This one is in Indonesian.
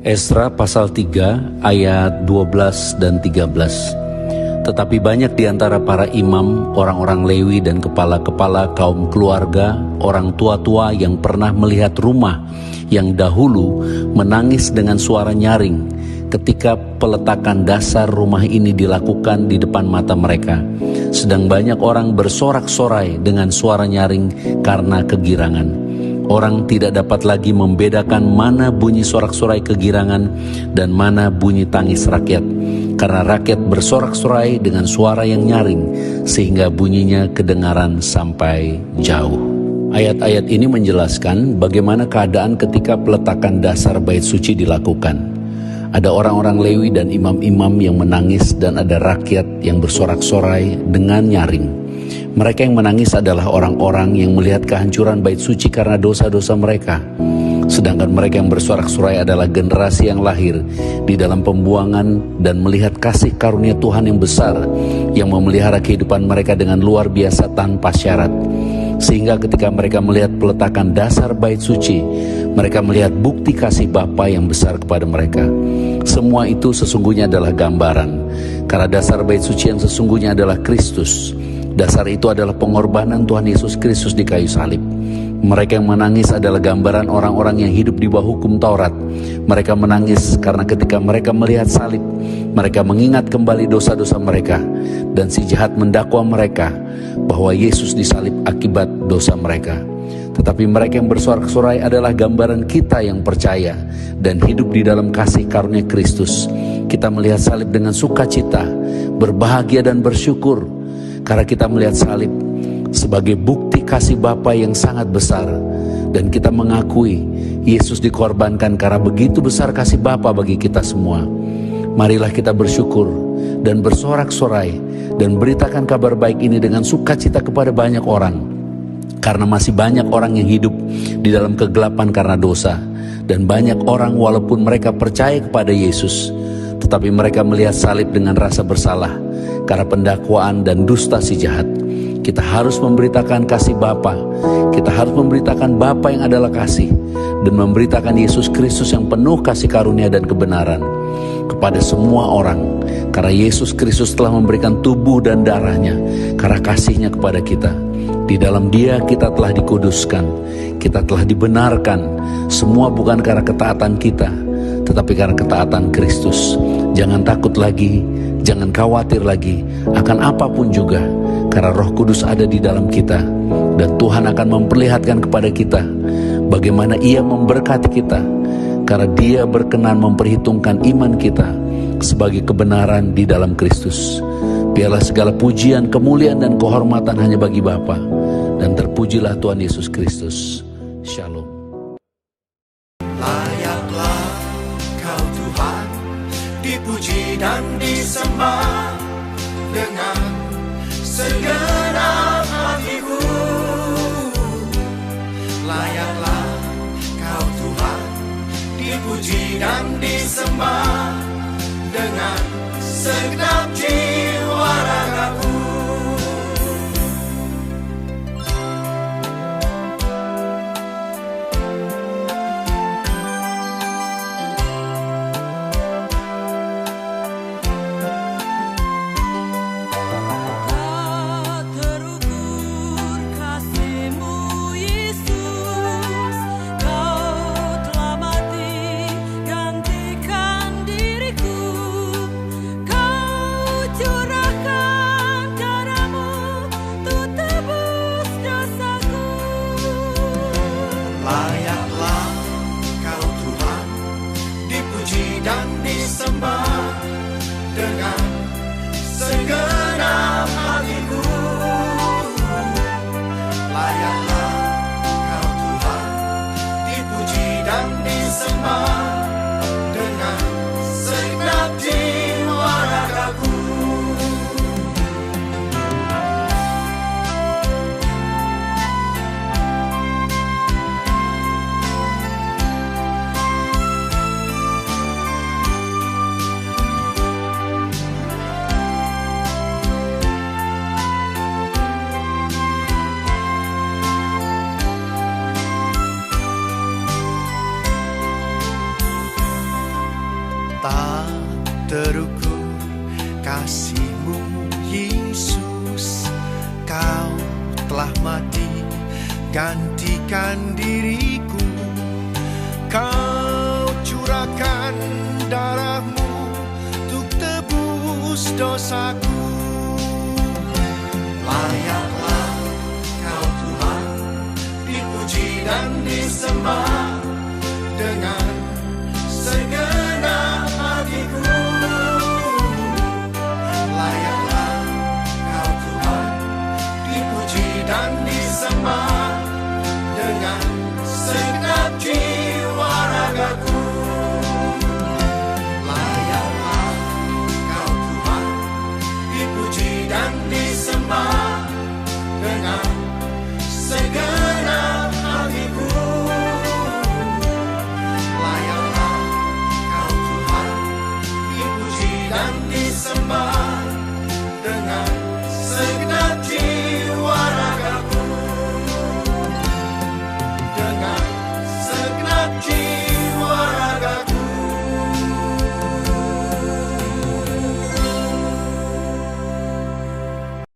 Esra pasal 3 ayat 12 dan 13. Tetapi banyak di antara para imam, orang-orang Lewi dan kepala-kepala kaum keluarga, orang tua-tua yang pernah melihat rumah yang dahulu menangis dengan suara nyaring ketika peletakan dasar rumah ini dilakukan di depan mata mereka. Sedang banyak orang bersorak-sorai dengan suara nyaring karena kegirangan. Orang tidak dapat lagi membedakan mana bunyi sorak-sorai kegirangan dan mana bunyi tangis rakyat, karena rakyat bersorak-sorai dengan suara yang nyaring sehingga bunyinya kedengaran sampai jauh. Ayat-ayat ini menjelaskan bagaimana keadaan ketika peletakan dasar bait suci dilakukan. Ada orang-orang Lewi dan imam-imam yang menangis dan ada rakyat yang bersorak-sorai dengan nyaring. Mereka yang menangis adalah orang-orang yang melihat kehancuran bait suci karena dosa-dosa mereka. Sedangkan mereka yang bersorak-sorai adalah generasi yang lahir di dalam pembuangan dan melihat kasih karunia Tuhan yang besar yang memelihara kehidupan mereka dengan luar biasa tanpa syarat. Sehingga ketika mereka melihat peletakan dasar bait suci, mereka melihat bukti kasih Bapa yang besar kepada mereka. Semua itu sesungguhnya adalah gambaran, karena dasar bait suci yang sesungguhnya adalah Kristus. Dasar itu adalah pengorbanan Tuhan Yesus Kristus di kayu salib. Mereka yang menangis adalah gambaran orang-orang yang hidup di bawah hukum Taurat. Mereka menangis karena ketika mereka melihat salib, mereka mengingat kembali dosa-dosa mereka, dan si jahat mendakwa mereka bahwa Yesus disalib akibat dosa mereka. Tetapi mereka yang bersorak-sorai adalah gambaran kita yang percaya dan hidup di dalam kasih karunia Kristus. Kita melihat salib dengan sukacita, berbahagia dan bersyukur, karena kita melihat salib sebagai bukti kasih Bapa yang sangat besar. Dan kita mengakui Yesus dikorbankan karena begitu besar kasih Bapa bagi kita semua. Marilah kita bersyukur dan bersorak-sorai dan beritakan kabar baik ini dengan sukacita kepada banyak orang. Karena masih banyak orang yang hidup di dalam kegelapan karena dosa. Dan banyak orang walaupun mereka percaya kepada Yesus, tetapi mereka melihat salib dengan rasa bersalah karena pendakwaan dan dusta si jahat. Kita harus memberitakan kasih Bapa. Kita harus memberitakan Bapa yang adalah kasih, dan memberitakan Yesus Kristus yang penuh kasih karunia dan kebenaran kepada semua orang. Karena Yesus Kristus telah memberikan tubuh dan darahnya karena kasihnya kepada kita. Di dalam Dia kita telah dikuduskan, kita telah dibenarkan. Semua bukan karena ketaatan kita, tetapi karena ketaatan Kristus. Jangan takut lagi, jangan khawatir lagi akan apapun juga, karena Roh Kudus ada di dalam kita. Dan Tuhan akan memperlihatkan kepada kita bagaimana Ia memberkati kita, karena Dia berkenan memperhitungkan iman kita sebagai kebenaran di dalam Kristus. Biarlah segala pujian, kemuliaan dan kehormatan hanya bagi Bapa, dan terpujilah Tuhan Yesus Kristus. Shalom. Layaklah Kau Tuhan, dipuji dan disembah dengan segenap hatiku. Layaklah Kau Tuhan, dipuji dan disembah dengan segenap jiwa ragaku. Layaklah Kau Tuhan, dipuji dan disembah dengan segenap hatiku. Layaklah Kau Tuhan, dipuji dan disembah dengan segenap jiwa ragaku. Tak terukur kasih-Mu, Yesus. Kau telah mati gantikan diriku. Kau curahkan darah-Mu untuk tebus dosaku. Layaklah Kau Tuhan, dipuji dan disembah.